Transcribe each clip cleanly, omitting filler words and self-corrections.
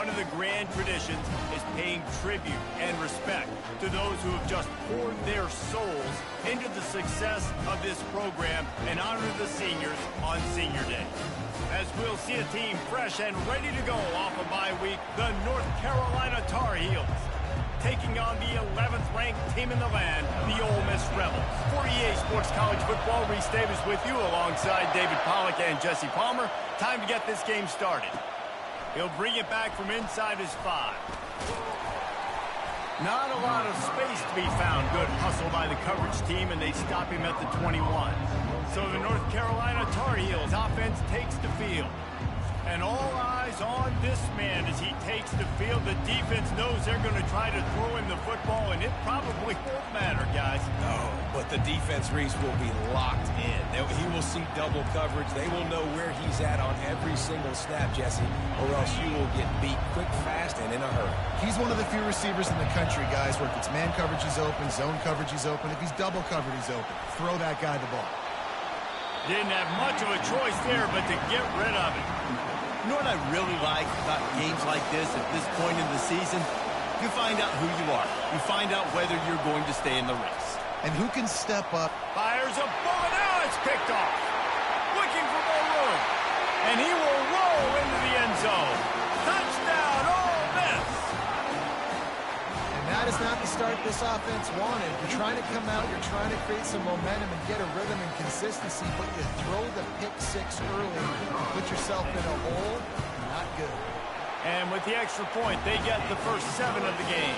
of the grand traditions is paying tribute and respect to those who have just poured their souls into the success of this program and honor the seniors on Senior Day. As we'll see a team fresh and ready to go off a bye week, the North Carolina Tar Heels taking on the 11th ranked team in the land, the Ole Miss Rebels. For EA Sports College Football, Reese Davis with you alongside David Pollack and Jesse Palmer. Time to get this game started. He'll bring it back from inside his 5. Not a lot of space to be found. Good hustle by the coverage team, and they stop him at the 21. So the North Carolina Tar Heels offense takes the field. And all eyes on this man as he takes the field. The defense knows they're going to try to throw him the football, and it probably won't matter, guys. No, but the defense, Reese, will be locked in. He will see double coverage. They will know where he's at on every single snap, Jesse, or else you will get beat quick, fast, and in a hurry. He's one of the few receivers in the country, guys, where if it's man coverage, he's open, zone coverage, he's open. If he's double covered, he's open. Throw that guy the ball. Didn't have much of a choice there, but to get rid of it. You know what I really like about games like this at this point in the season? You find out who you are. You find out whether you're going to stay in the race. And who can step up. Fires a bullet. Now it's picked off. Looking for more room. And he will roll into the end zone. Touchdown, Ole Miss. And that is not the start this offense wanted. You're trying to come out, you're trying to create some momentum and get a rhythm and consistency, but you throw the pick 6 early and put yourself in a hole. Not good. And with the extra point, they get the first 7 of the game.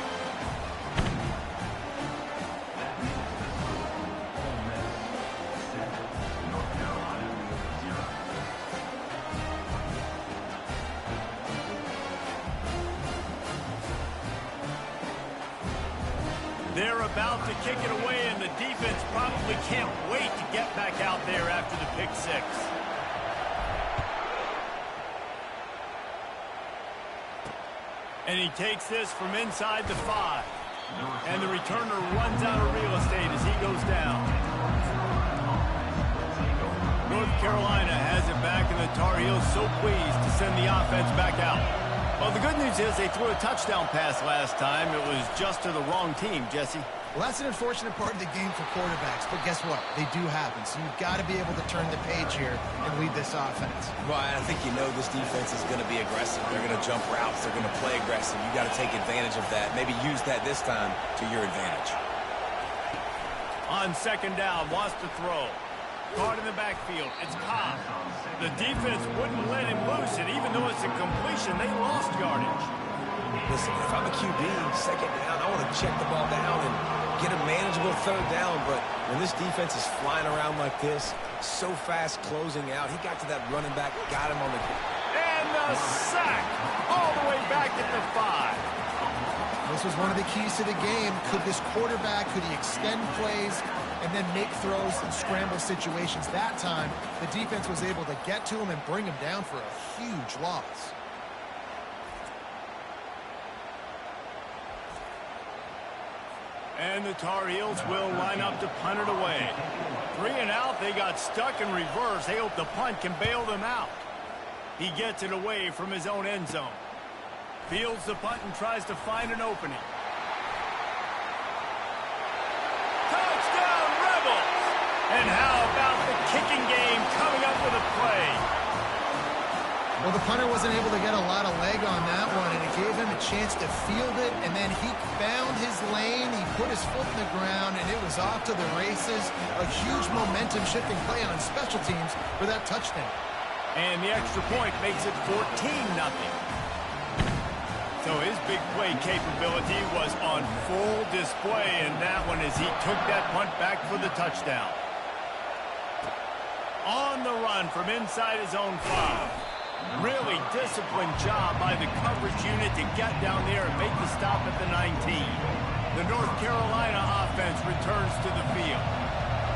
They're about to kick it away, and the defense probably can't wait to get back out there after the pick 6. And he takes this from inside the 5. And the returner runs out of real estate as he goes down. North Carolina has it back, and the Tar Heels so pleased to send the offense back out. Well, the good news is they threw a touchdown pass last time. It was just to the wrong team, Jesse. Well, that's an unfortunate part of the game for quarterbacks, but guess what? They do happen, so you've got to be able to turn the page here and lead this offense. Well, I think you know this defense is going to be aggressive. They're going to jump routes. They're going to play aggressive. You got to take advantage of that. Maybe use that this time to your advantage. On second down, wants to throw. Caught in the backfield. It's Cobb. The defense wouldn't let him loose, and even though it's a completion, they lost yardage. Listen, if I'm a QB, second down, I want to check the ball down and get a manageable third down, but when this defense is flying around like this, so fast closing out, he got to that running back, got him on the... And the sack all the way back at the 5. This was one of the keys to the game. Could this quarterback, could he extend plays and then make throws in scramble situations? That time, the defense was able to get to him and bring him down for a huge loss. And the Tar Heels will line up to punt it away. 3 and out, they got stuck in reverse. They hope the punt can bail them out. He gets it away from his own end zone. Fields the punt and tries to find an opening. Touchdown, Rebels! And how about the kicking game coming up with a play? Well, the punter wasn't able to get a lot of leg on that one, and it gave him a chance to field it, and then he found his lane, he put his foot in the ground, and it was off to the races. A huge momentum-shifting play on special teams for that touchdown. And the extra point makes it 14-0. So his big play capability was on full display in that one as he took that punt back for the touchdown. On the run from inside his own 5. Really disciplined job by the coverage unit to get down there and make the stop at the 19. The North Carolina offense returns to the field.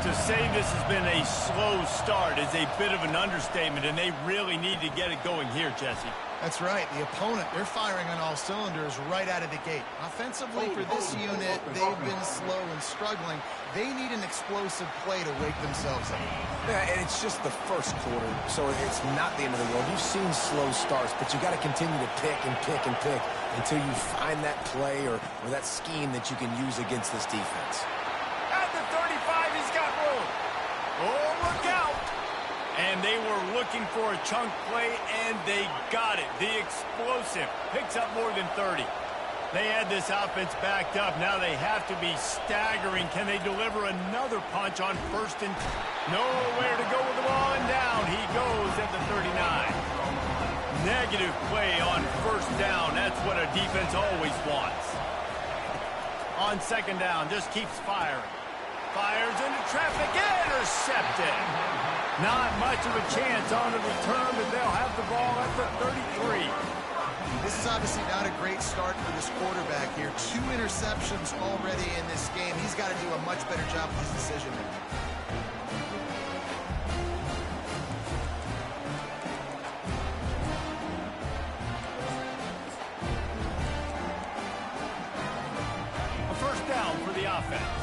To say this has been a slow start is a bit of an understatement, and they really need to get it going here, Jesse. That's right. The opponent, they're firing on all cylinders right out of the gate. Offensively, for this unit, they've been slow and struggling. They need an explosive play to wake themselves up. Yeah, and it's just the first quarter, so it's not the end of the world. You've seen slow starts, but you got to continue to pick and pick and pick until you find that play or that scheme that you can use against this defense. At the 35, he's got room. Oh, look out. And they were looking for a chunk play, and they got it. The explosive picks up more than 30. They had this offense backed up. Now they have to be staggering. Can they deliver another punch on first and nowhere to go with the ball, and down he goes at the 39. Negative play on first down. That's what a defense always wants. On second down, just keeps firing. Fires into traffic, intercepted. Not much of a chance on the return, but they'll have the ball at the 33. This is obviously not a great start for this quarterback here. 2 interceptions already in this game. He's got to do a much better job with his decision making. A first down for the offense.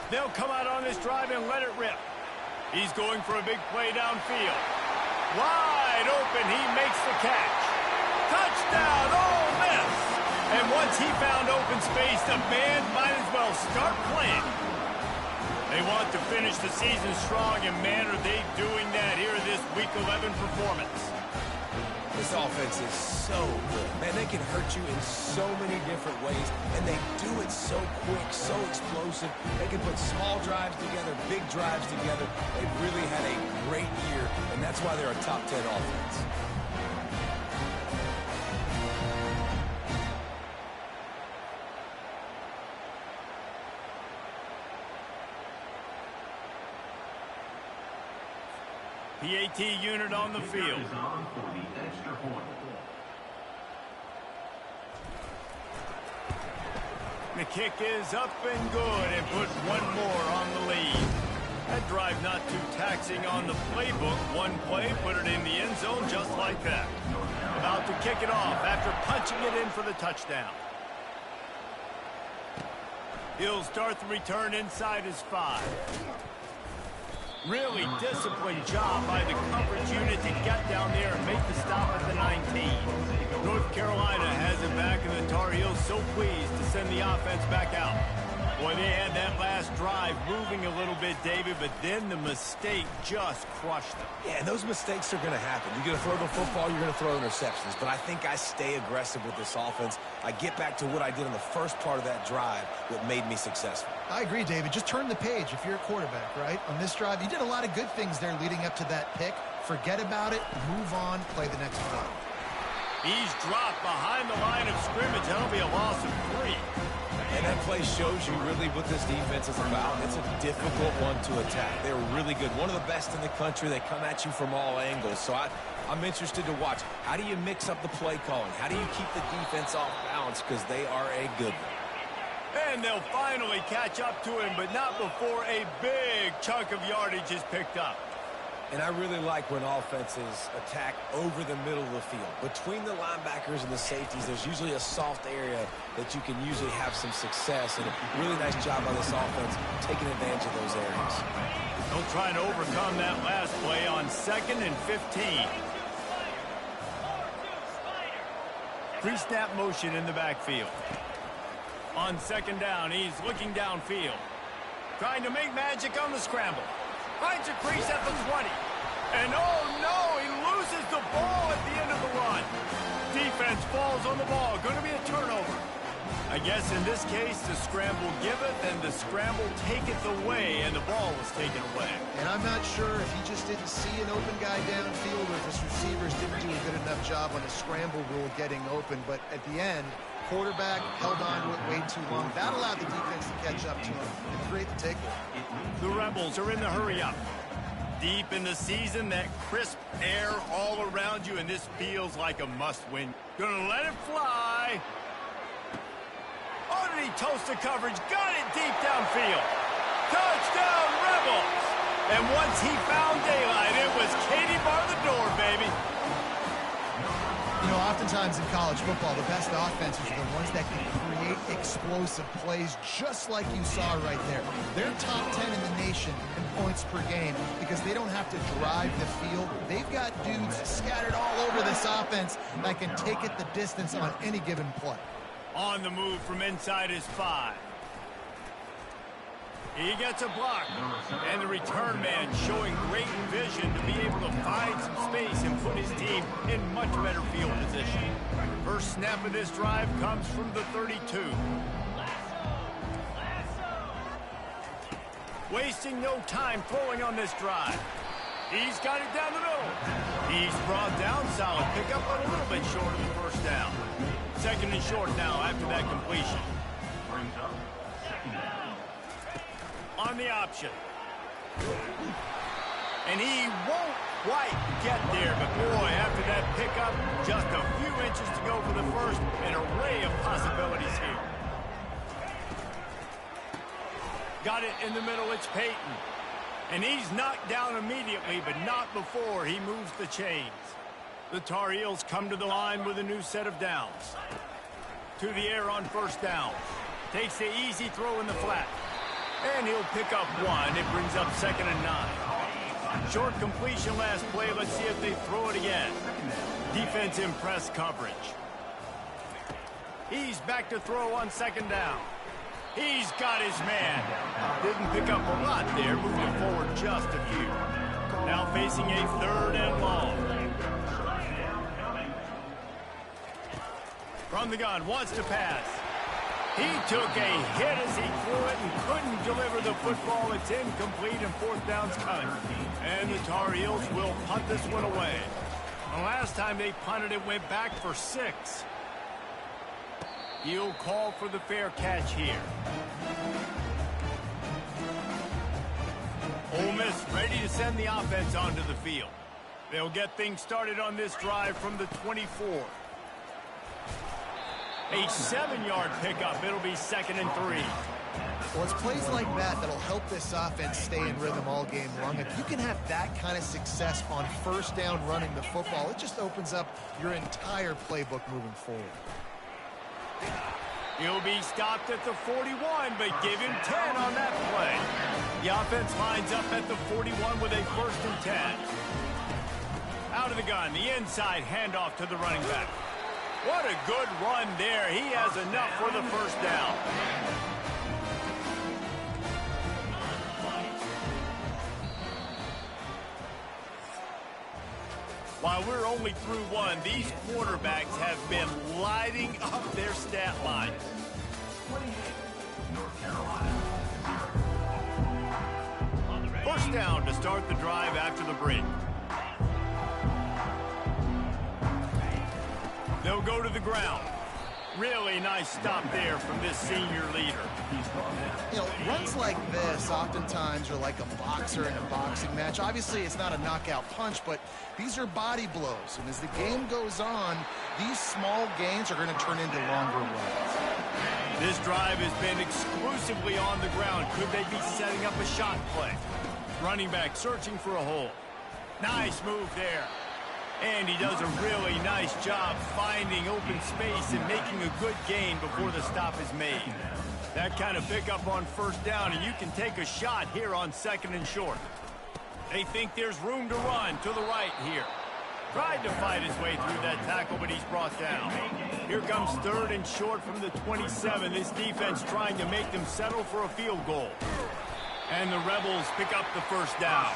They'll come out on this drive and let it rip. He's going for a big play downfield. Wide open, he makes the catch. Touchdown, Ole Miss! And once he found open space, the band might as well start playing. They want to finish the season strong, and man, are they doing that here in this Week 11 performance. This offense is so good. Man, they can hurt you in so many different ways, and they do it so quick, so explosive. They can put small drives together, big drives together. They've really had a great year, and that's why they're a top 10 offense. PAT unit on the field. The kick is up and good, and put one more on the lead. That drive not too taxing on the playbook. One play, put it in the end zone just like that. About to kick it off after punching it in for the touchdown. He'll start the return inside his 5. Really disciplined job by the coverage unit to get down there and make the stop at the 19. North Carolina has it back, and the Tar Heels so pleased to send the offense back out. Boy, they had that last drive moving a little bit, David, but then the mistake just crushed them. Yeah, and those mistakes are going to happen. You're going to throw the football, you're going to throw interceptions. But I think I stay aggressive with this offense. I get back to what I did in the first part of that drive that made me successful. I agree, David. Just turn the page if you're a quarterback, right? On this drive, you did a lot of good things there leading up to that pick. Forget about it, move on, play the next play. He's dropped behind the line of scrimmage. That'll be a loss of 3. And that play shows you really what this defense is about. It's a difficult one to attack. They're really good. One of the best in the country. They come at you from all angles. So I'm interested to watch. How do you mix up the play calling? How do you keep the defense off balance? Because they are a good one. And they'll finally catch up to him, but not before a big chunk of yardage is picked up. And I really like when offenses attack over the middle of the field. Between the linebackers and the safeties, there's usually a soft area that you can usually have some success. And a really nice job by this offense taking advantage of those areas. They'll try to overcome that last play on 2nd and 15. Pre-snap motion in the backfield. On 2nd down, he's looking downfield. Trying to make magic on the scramble. Finds a crease at the 20. And oh no, he loses the ball at the end of the run. Defense falls on the ball. Going to be a turnover. I guess in this case, the scramble giveth and the scramble taketh away, and the ball was taken away. And I'm not sure if he just didn't see an open guy downfield or if his receivers didn't do a good enough job on the scramble rule getting open. But at the end, quarterback held on to it way too long. That allowed the defense to catch up to him and create the takeaway. The Rebels are in the hurry-up. Deep in the season, that crisp air all around you, and this feels like a must-win. Gonna let it fly. Oh, did he toast the coverage? Got it deep downfield. Touchdown, Rebels! And once he found daylight, it was Katie bar the door, baby. You know, oftentimes in college football, the best offenses are the ones that can create explosive plays just like you saw right there. They're top 10 in the nation in points per game because they don't have to drive the field. They've got dudes scattered all over this offense that can take it the distance on any given play. On the move from inside his 5. He gets a block, and the return man showing great vision to be able to find some space and put his team in much better field position. First snap of this drive comes from the 32. Wasting no time throwing on this drive. He's got it down the middle. He's brought down solid. Pick up a little bit short of the first down. Second and short now after that completion. On the option. And he won't quite get there, but boy, after that pickup, just a few inches to go for the first, an array of possibilities here. Got it in the middle, it's Peyton. And he's knocked down immediately, but not before he moves the chains. The Tar Heels come to the line with a new set of downs. To the air on first down. Takes the easy throw in the flat. And he'll pick up one. It brings up 2nd and 9. Short completion last play. Let's see if they throw it again. Defense in press coverage. He's back to throw on 2nd down. He's got his man. Didn't pick up a lot there. Moved it forward just a few. Now facing a 3rd and long. From the gun. Wants to pass. He took a hit as he threw it and couldn't deliver the football. It's incomplete and 4th down's coming. And the Tar Heels will punt this one away. The last time they punted it went back for 6. He'll call for the fair catch here. Ole Miss ready to send the offense onto the field. They'll get things started on this drive from the 24. A 7-yard pickup. It'll be 2nd and 3. Well, it's plays like that that'll help this offense stay in rhythm all game long. If you can have that kind of success on first down running the football, it just opens up your entire playbook moving forward. He'll be stopped at the 41, but give him 10 on that play. The offense lines up at the 41 with a 1st and 10. Out of the gun, the inside handoff to the running back. What a good run there. He has enough for the first down. While we're only through one, these quarterbacks have been lighting up their stat line. First down to start the drive after the break. They'll go to the ground. Really nice stop there from this senior leader. You know, runs like this oftentimes are like a boxer in a boxing match. Obviously, it's not a knockout punch, but these are body blows. And as the game goes on, these small gains are going to turn into longer runs. This drive has been exclusively on the ground. Could they be setting up a shot play? Running back searching for a hole. Nice move there. And he does a really nice job finding open space and making a good gain before the stop is made. That kind of pickup on first down, and you can take a shot here on 2nd and short. They think there's room to run to the right here. Tried to fight his way through that tackle, but he's brought down. Here comes 3rd and short from the 27. This defense trying to make them settle for a field goal. And the Rebels pick up the first down.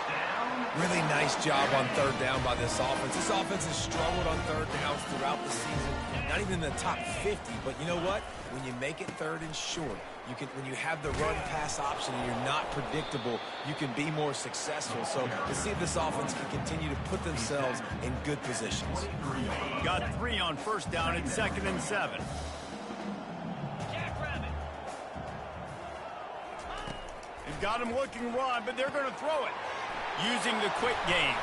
Really nice job on 3rd down by this offense. This offense has struggled on 3rd downs throughout the season. Not even in the top 50, but you know what? When you make it 3rd and short, when you have the run-pass option and you're not predictable, you can be more successful. So to see if this offense can continue to put themselves in good positions. Got 3 on first down at 2nd and 7. They've got him looking run, but they're going to throw it. Using the quick game.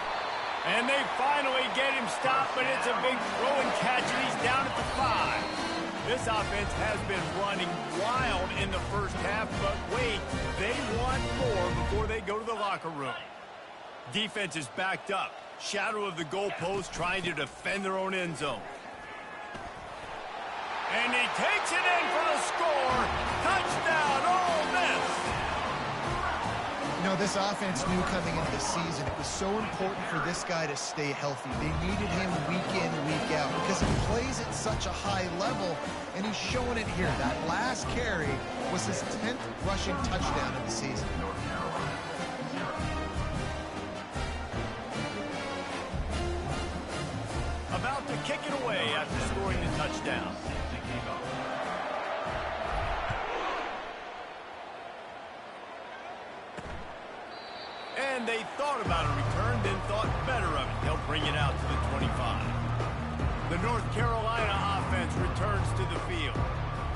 And they finally get him stopped, but it's a big throw and catch, and he's down at the 5. This offense has been running wild in the first half, but wait, they want more before they go to the locker room. Defense is backed up. Shadow of the goalpost trying to defend their own end zone. And he takes it in for the score. Touchdown, Ole Miss. You know, this offense knew coming into the season it was so important for this guy to stay healthy. They needed him week in, week out because he plays at such a high level, and he's showing it here. That last carry was his 10th rushing touchdown of the season. About to kick it away after scoring the touchdown. And they thought about a return, then thought better of it. They'll bring it out to the 25. The North Carolina offense returns to the field.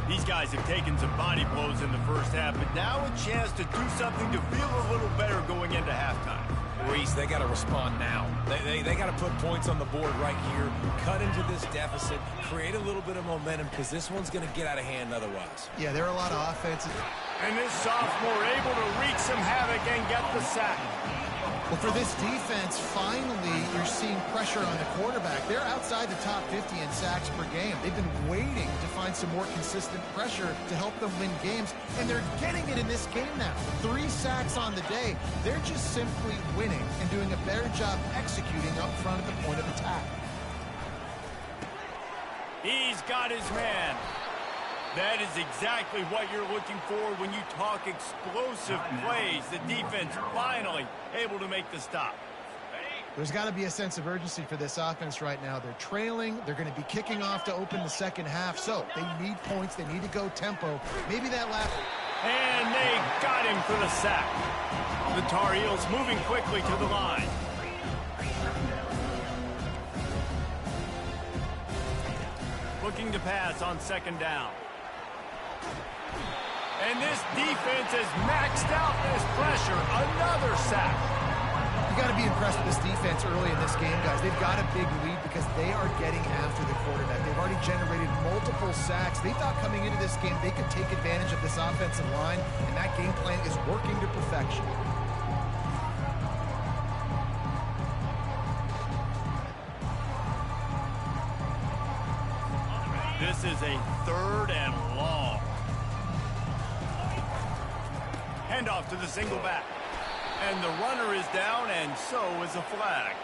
These guys have taken some body blows in the first half, but now a chance to do something to feel a little better going into halftime. Reese, they got to respond now. They got to put points on the board right here, cut into this deficit, create a little bit of momentum, because this one's going to get out of hand otherwise. Yeah, there are a lot of offenses. And this sophomore able to wreak some havoc and get the sack. Well, for this defense, finally, you're seeing pressure on the quarterback. They're outside the top 50 in sacks per game. They've been waiting to find some more consistent pressure to help them win games, and they're getting it in this game now. 3 sacks on the day. They're just simply winning and doing a better job executing up front at the point of attack. He's got his man. That is exactly what you're looking for when you talk explosive plays. The defense finally able to make the stop. There's got to be a sense of urgency for this offense right now. They're trailing. They're going to be kicking off to open the second half. So they need points. They need to go tempo. Maybe that last... And they got him for the sack. The Tar Heels moving quickly to the line. Looking to pass on second down. And this defense has maxed out this pressure. Another sack. You got to be impressed with this defense early in this game, guys. They've got a big lead because they are getting after the quarterback. They've already generated multiple sacks. They thought coming into this game they could take advantage of this offensive line, and that game plan is working to perfection. This is a 3rd and long. Handoff to the single back. And the runner is down, and so is a flag.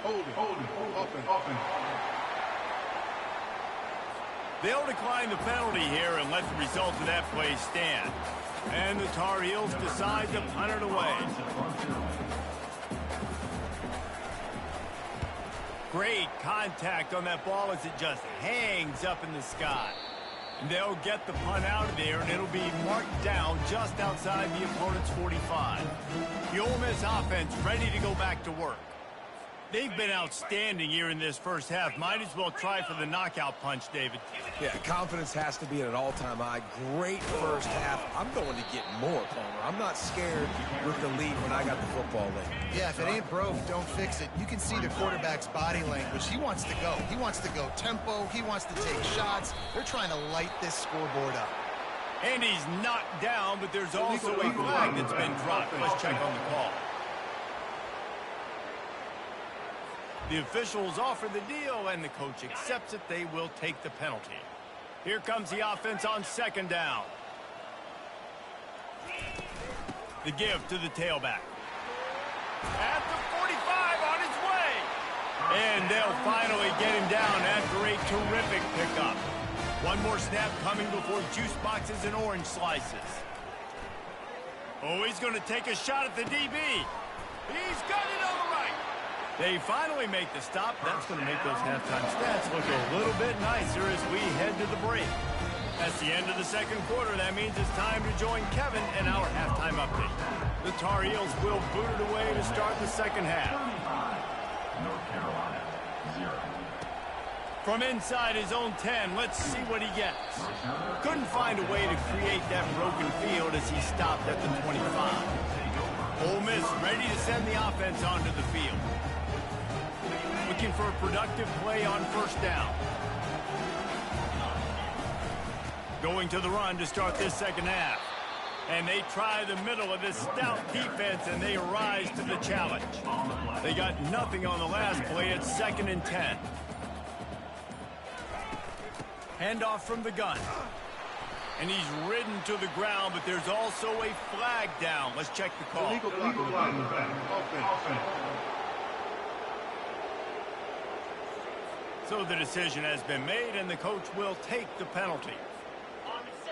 Open. They'll decline the penalty here and let the result of that play stand. And the Tar Heels decide to punt it away. Great contact on that ball as it just hangs up in the sky. They'll get the punt out of there, and it'll be marked down just outside the opponent's 45. The Ole Miss offense ready to go back to work. They've been outstanding here in this first half. Might as well try for the knockout punch, David. Yeah, confidence has to be at an all-time high. Great first half. I'm going to get more, Palmer. I'm not scared with the lead when I got the football late. Yeah, if it ain't broke, don't fix it. You can see the quarterback's body language. He wants to go. He wants to go tempo. He wants to take shots. They're trying to light this scoreboard up. And he's knocked down, but there's also a flag that's been dropped. Let's check on the call. The officials offer the deal, and the coach accepts it. They will take the penalty. Here comes the offense on second down. The give to the tailback. At the 45 on his way. And they'll finally get him down after a terrific pickup. One more snap coming before juice boxes and orange slices. Oh, he's going to take a shot at the DB. He's got it on the right. They finally make the stop. That's going to make those halftime stats look a little bit nicer as we head to the break. That's the end of the second quarter. That means it's time to join Kevin in our halftime update. The Tar Heels will boot it away to start the second half. North Carolina, 0. From inside his own 10, let's see what he gets. Couldn't find a way to create that broken field as he stopped at the 25. Ole Miss ready to send the offense onto the field. Looking for a productive play on first down. Going to the run to start this second half. And they try the middle of this stout defense, and they rise to the challenge. They got nothing on the last play. It's 2nd and 10. Handoff from the gun. And he's ridden to the ground, but there's also a flag down. Let's check the call. Illegal flag. Offense. So the decision has been made, and the coach will take the penalty.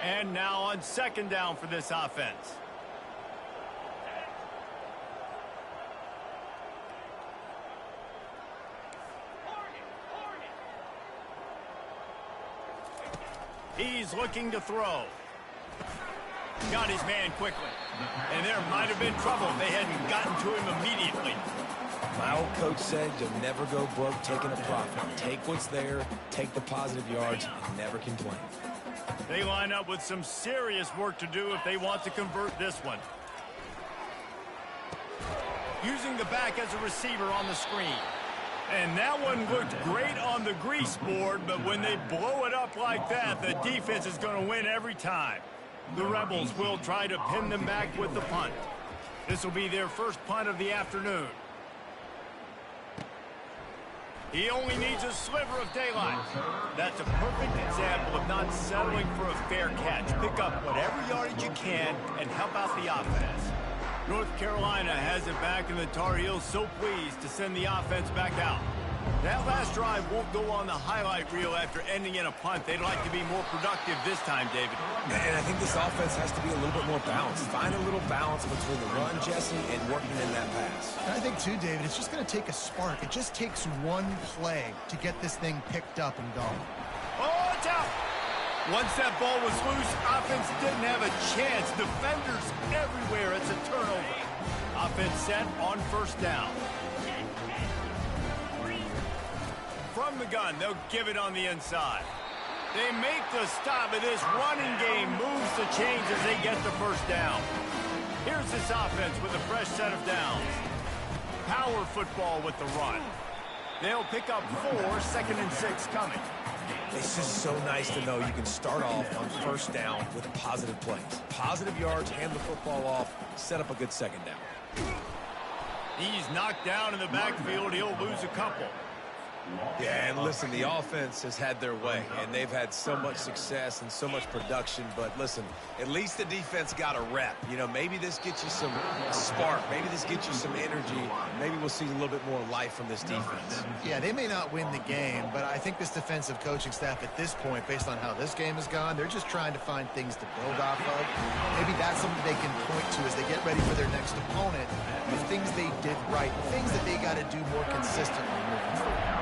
And now on 2nd down for this offense. He's looking to throw. Got his man quickly. And there might have been trouble if they hadn't gotten to him immediately. My old coach said you'll never go broke taking a profit. Take what's there, take the positive yards, and never complain. They line up with some serious work to do if they want to convert this one. Using the back as a receiver on the screen. And that one looked great on the grease board, but when they blow it up like that, the defense is going to win every time. The Rebels will try to pin them back with the punt. This will be their first punt of the afternoon. He only needs a sliver of daylight. That's a perfect example of not settling for a fair catch. Pick up whatever yardage you can and help out the offense. North Carolina has it back, and the Tar Heels so pleased to send the offense back out. That last drive won't go on the highlight reel after ending in a punt. They'd like to be more productive this time, David. And I think this offense has to be a little bit more balanced. Find a little balance between the run, Jesse, and working in that pass. And I think, too, David, it's just going to take a spark. It just takes one play to get this thing picked up and going. Oh, it's out! Once that ball was loose, offense didn't have a chance. Defenders everywhere. It's a turnover. Offense set on 1st down. From the gun, they'll give it on the inside. They make the stop, and this running game moves the chains as they get the 1st down. Here's this offense with a fresh set of downs. Power football with the run. They'll pick up 4, 2nd and 6 coming. It's just so nice to know you can start off on 1st down with positive plays. Positive yards, hand the football off, set up a good 2nd down. He's knocked down in the backfield. He'll lose a couple. Yeah, and listen, the offense has had their way, and they've had so much success and so much production, but listen, at least the defense got a rep. You know, maybe this gets you some spark. Maybe this gets you some energy. Maybe we'll see a little bit more life from this defense. Yeah, they may not win the game, but I think this defensive coaching staff at this point, based on how this game has gone, they're just trying to find things to build off of. Maybe that's something they can point to as they get ready for their next opponent, of things they did right, things that they got to do more consistently moving forward.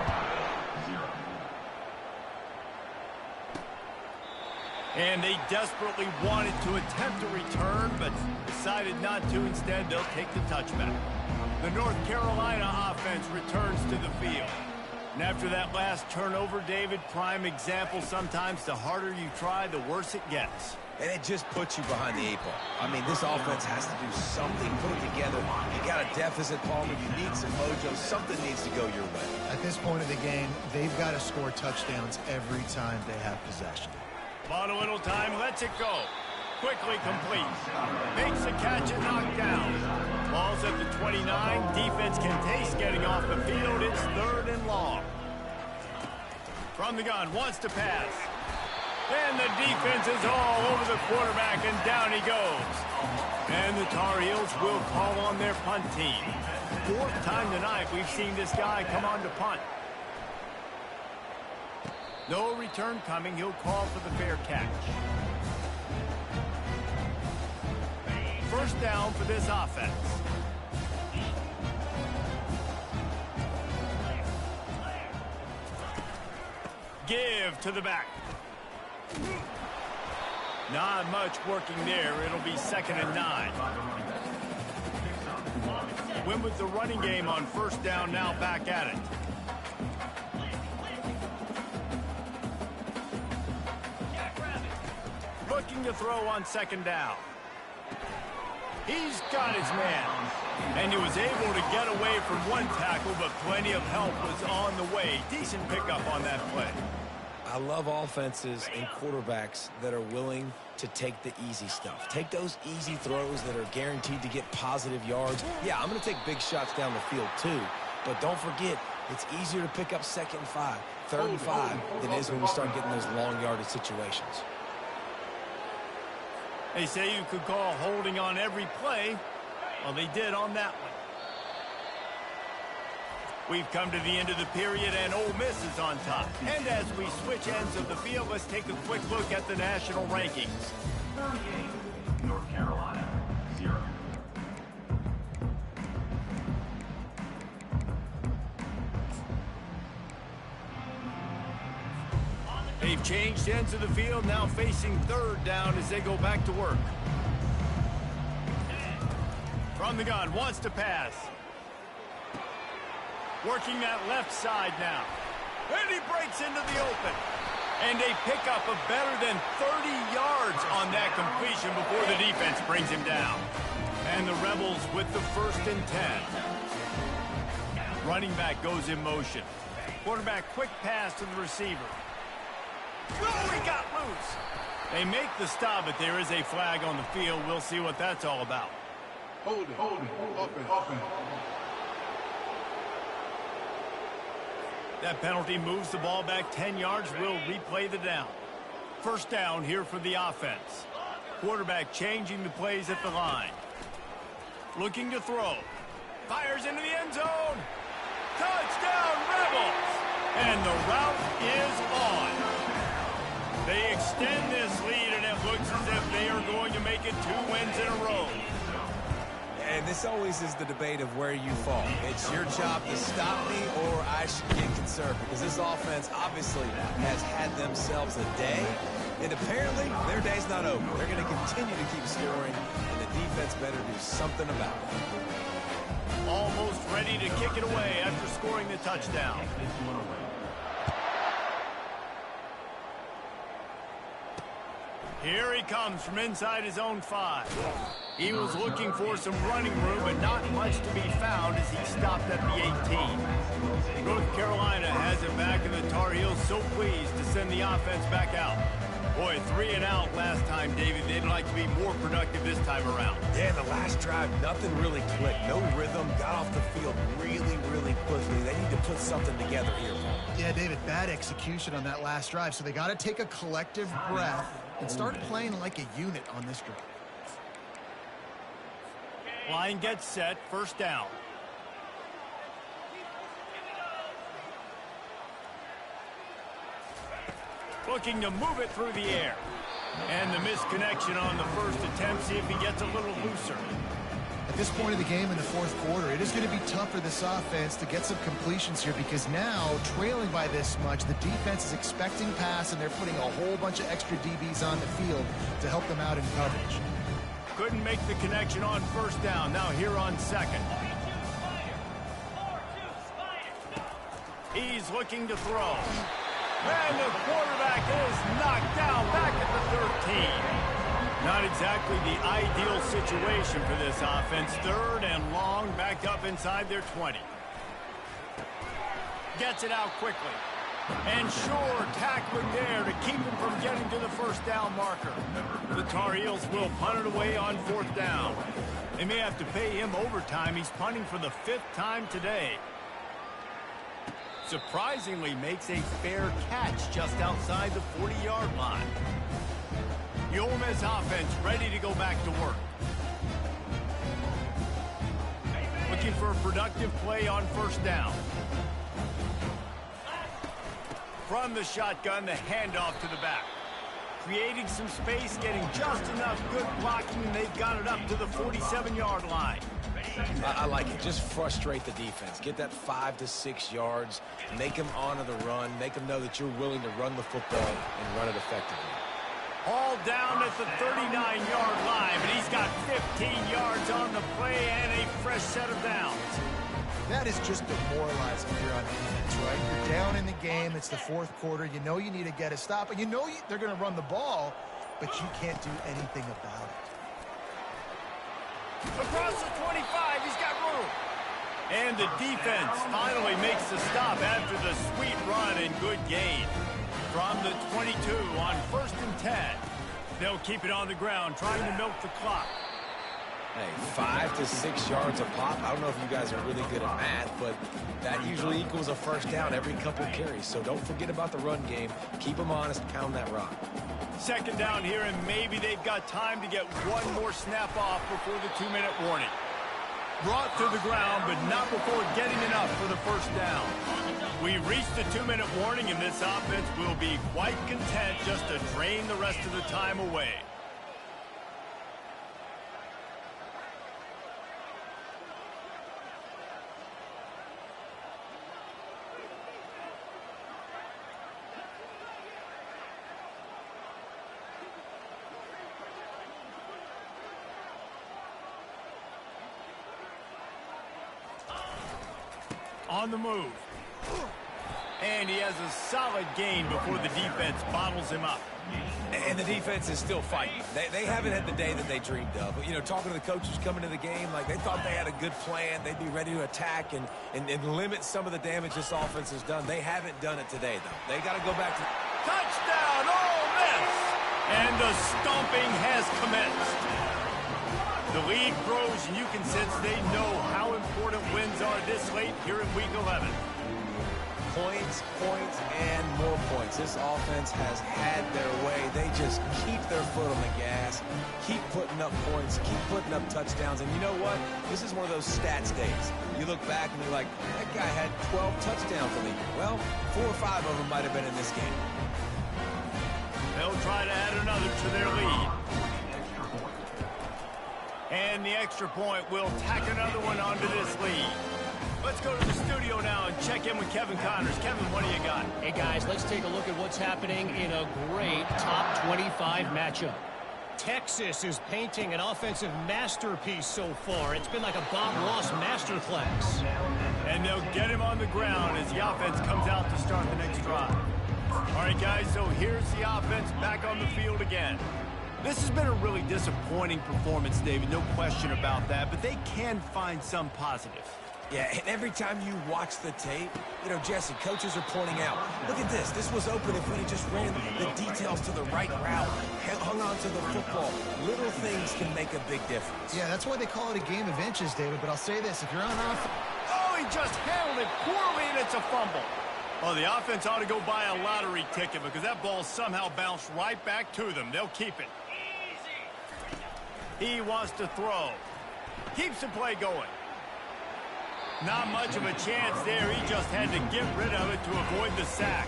And they desperately wanted to attempt a return, but decided not to. Instead, they'll take the touchback. The North Carolina offense returns to the field. And after that last turnover, David, prime example, sometimes the harder you try, the worse it gets. And it just puts you behind the 8 ball. I mean, this offense has to do something, put it together. You got a deficit, Palmer. You need some mojo. Something needs to go your way. At this point of the game, they've got to score touchdowns every time they have possession. Bought a little time, lets it go. Quickly complete. Makes the catch and knocked down. Ball's at the 29. Defense can taste getting off the field. It's 3rd and long. From the gun, wants to pass. And the defense is all over the quarterback, and down he goes. And the Tar Heels will call on their punt team. 4th time tonight we've seen this guy come on to punt. No return coming. He'll call for the fair catch. 1st down for this offense. Give to the back. Not much working there. It'll be 2nd and 9. Win with the running game on 1st down, now back at it. Looking to throw on 2nd down. He's got his man. And he was able to get away from one tackle, but plenty of help was on the way. Decent pickup on that play. I love offenses and quarterbacks that are willing to take the easy stuff. Take those easy throws that are guaranteed to get positive yards. Yeah, I'm going to take big shots down the field too, but don't forget, it's easier to pick up 2nd and 5, 3rd and 5 than it is when we start getting those long yardage situations. They say you could call holding on every play. Well, they did on that one. We've come to the end of the period, and Ole Miss is on top. And as we switch ends of the field, let's take a quick look at the national rankings. 38, North Carolina, 0. They've changed ends of the field, now facing 3rd down as they go back to work. From the gun, wants to pass. Working that left side now. And he breaks into the open. And they pick up a better than 30 yards on that completion before the defense brings him down. And the Rebels with the 1st and 10. Running back goes in motion. Quarterback quick pass to the receiver. Oh, he got loose. They make the stop, but there is a flag on the field. We'll see what that's all about. Hold it, offense. That penalty moves the ball back 10 yards. We'll replay the down. 1st down here for the offense. Quarterback changing the plays at the line. Looking to throw. Fires into the end zone. Touchdown, Rebels! And the route is on. They extend this lead, and it looks as if they are going to make it 2 wins in a row. And this always is the debate of where you fall. It's your job to stop me, or I should get concerned, because this offense obviously has had themselves a day, and apparently their day's not over. They're going to continue to keep scoring, and the defense better do something about it. Almost ready to kick it away after scoring the touchdown. Here he comes from inside his own 5. He was looking for some running room, but not much to be found as he stopped at the 18. North Carolina has it back, and the Tar Heels so pleased to send the offense back out. Boy, 3 and out last time, David. They'd like to be more productive this time around. Yeah, the last drive, nothing really clicked. No rhythm, got off the field really, really quickly. They need to put something together here, Paul. Yeah, David, bad execution on that last drive, so they got to take a collective breath and start playing like a unit on this drive. Line gets set, 1st down. Looking to move it through the air. And the misconnection on the 1st attempt. See if he gets a little looser. At this point of the game in the 4th quarter, it is going to be tough for this offense to get some completions here, because now, trailing by this much, the defense is expecting pass, and they're putting a whole bunch of extra DBs on the field to help them out in coverage. Couldn't make the connection on 1st down. Now here on 2nd. He's looking to throw. And the quarterback is knocked down back at the 13. Not exactly the ideal situation for this offense. 3rd and long, backed up inside their 20. Gets it out quickly. And sure, tackling there to keep him from getting to the 1st down marker. The Tar Heels will punt it away on 4th down. They may have to pay him overtime. He's punting for the 5th time today. Surprisingly makes a fair catch just outside the 40-yard line. The Ole Miss offense ready to go back to work. Looking for a productive play on 1st down. From the shotgun, the handoff to the back. Creating some space, getting just enough good blocking, and they've got it up to the 47-yard line. I like it. Just frustrate the defense. Get that 5 to 6 yards. Make them honor the run. Make them know that you're willing to run the football and run it effectively. All down at the 39-yard line, but he's got 15 yards on the play and a fresh set of downs. That is just demoralizing if you're on defense, right? You're down in the game. It's the 4th quarter. You know you need to get a stop, and you know they're going to run the ball, but you can't do anything about it. Across the 25, he's got room. And the defense finally makes the stop after the sweet run and good gain. from the 22 on 1st and 10. They'll keep it on the ground, trying to milk the clock. Hey, 5 to 6 yards a pop. I don't know if you guys are really good at math, but that usually equals a first down every couple carries. So don't forget about the run game. Keep them honest, pound that rock. 2nd down here, and maybe they've got time to get one more snap off before the 2-minute warning. Brought to the ground, but not before getting enough for the first down. We reached the 2-minute warning, and this offense will be quite content just to drain the rest of the time away. On the move. And he has a solid gain before the defense bottles him up. And the defense is still fighting. They haven't had the day that they dreamed of. But, you know, talking to the coaches coming to the game, like they thought they had a good plan. They'd be ready to attack and limit some of the damage this offense has done. They haven't done it today, though. They got to go back to... Touchdown, Ole Miss! And the stomping has commenced. The lead grows, and you can sense they know how important wins are this late here in Week 11. Points, points, and more points. This offense has had their way. They just keep their foot on the gas, keep putting up points, keep putting up touchdowns. And you know what? This is one of those stats days. You look back and you're like, that guy had 12 touchdowns on the year. Well, 4 or 5 of them might have been in this game. They'll try to add another to their lead. And the extra point will tack another one onto this lead. Let's go to the studio now and check in with Kevin Connors. Kevin, what do you got? Hey, guys, let's take a look at what's happening in a great top 25 matchup. Texas is painting an offensive masterpiece so far. It's been like a Bob Ross masterclass. And they'll get him on the ground as the offense comes out to start the next drive. All right, guys, so here's the offense back on the field again. This has been a really disappointing performance, David, no question about that, but they can find some positive. Yeah, and every time you watch the tape, you know, Jesse, coaches are pointing out, look at this. This was open if we had just ran the details to the right route, hung on to the football. Little things can make a big difference. Yeah, that's why they call it a game of inches, David. But I'll say this, if you're on offense... Oh, he just handled it poorly, and it's a fumble. Oh, the offense ought to go buy a lottery ticket because that ball somehow bounced right back to them. They'll keep it. He wants to throw. Keeps the play going. Not much of a chance there. He just had to get rid of it to avoid the sack.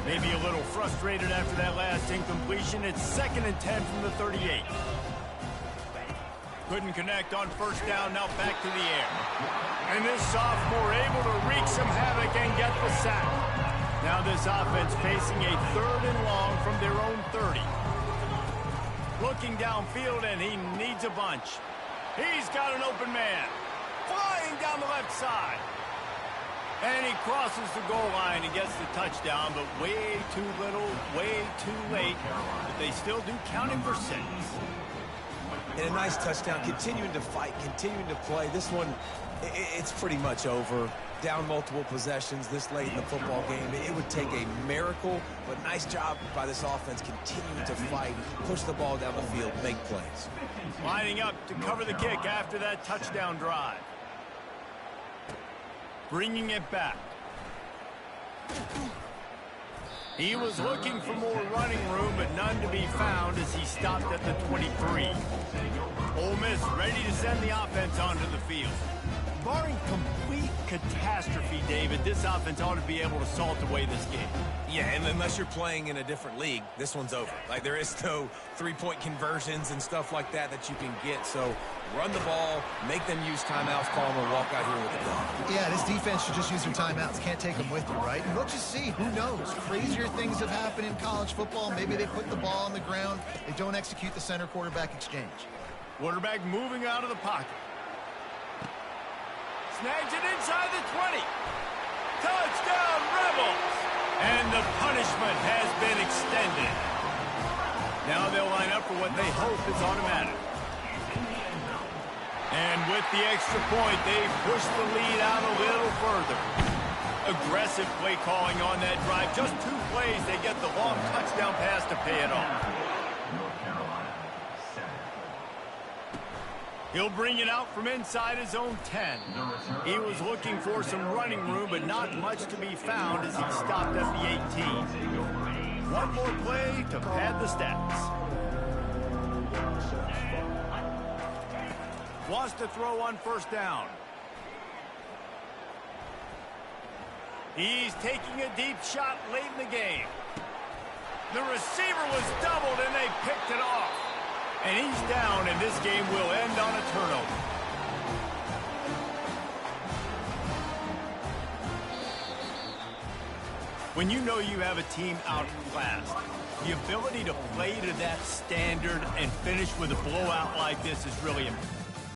Maybe a little frustrated after that last incompletion. It's 2nd and 10 from the 38. Couldn't connect on first down. Now back to the air. And this sophomore able to wreak some havoc and get the sack. Now this offense facing a 3rd and long from their own 30. Looking downfield, and he needs a bunch. He's got an open man. Flying down the left side. And he crosses the goal line and gets the touchdown, but way too little, way too late. But they still do count him for 6. And a nice touchdown, continuing to fight, continuing to play. This one, it's pretty much over. Down multiple possessions this late in the football game. It would take a miracle, but nice job by this offense continuing to fight, push the ball down the field, make plays. Lining up to cover the kick after that touchdown drive. Bringing it back. He was looking for more running room, but none to be found as he stopped at the 23. Ole Miss ready to send the offense onto the field. Barring complete catastrophe, David, this offense ought to be able to salt away this game. Yeah, and unless you're playing in a different league, this one's over. Like, there is no three-point conversions and stuff like that you can get. So run the ball, make them use timeouts, call them, and walk out here with the ball. Yeah, this defense should just use their timeouts. Can't take them with you, right? And we'll just see. Who knows? Crazier things have happened in college football. Maybe they put the ball on the ground. They don't execute the center-quarterback exchange. Quarterback moving out of the pocket. Snags it inside the 20. Touchdown, Rebels! And the punishment has been extended. Now they'll line up for what they hope is automatic. And with the extra point, they push the lead out a little further. Aggressive play calling on that drive. Just 2 plays, they get the long touchdown pass to pay it off. North Carolina, 7. He'll bring it out from inside his own 10. He was looking for some running room, but not much to be found as he stopped at the 18. One more play to pad the stats. Wants to throw on first down. He's taking a deep shot late in the game. The receiver was doubled, and they picked it off. And he's down, and this game will end on a turnover. When you know you have a team outclassed, the ability to play to that standard and finish with a blowout like this is really important.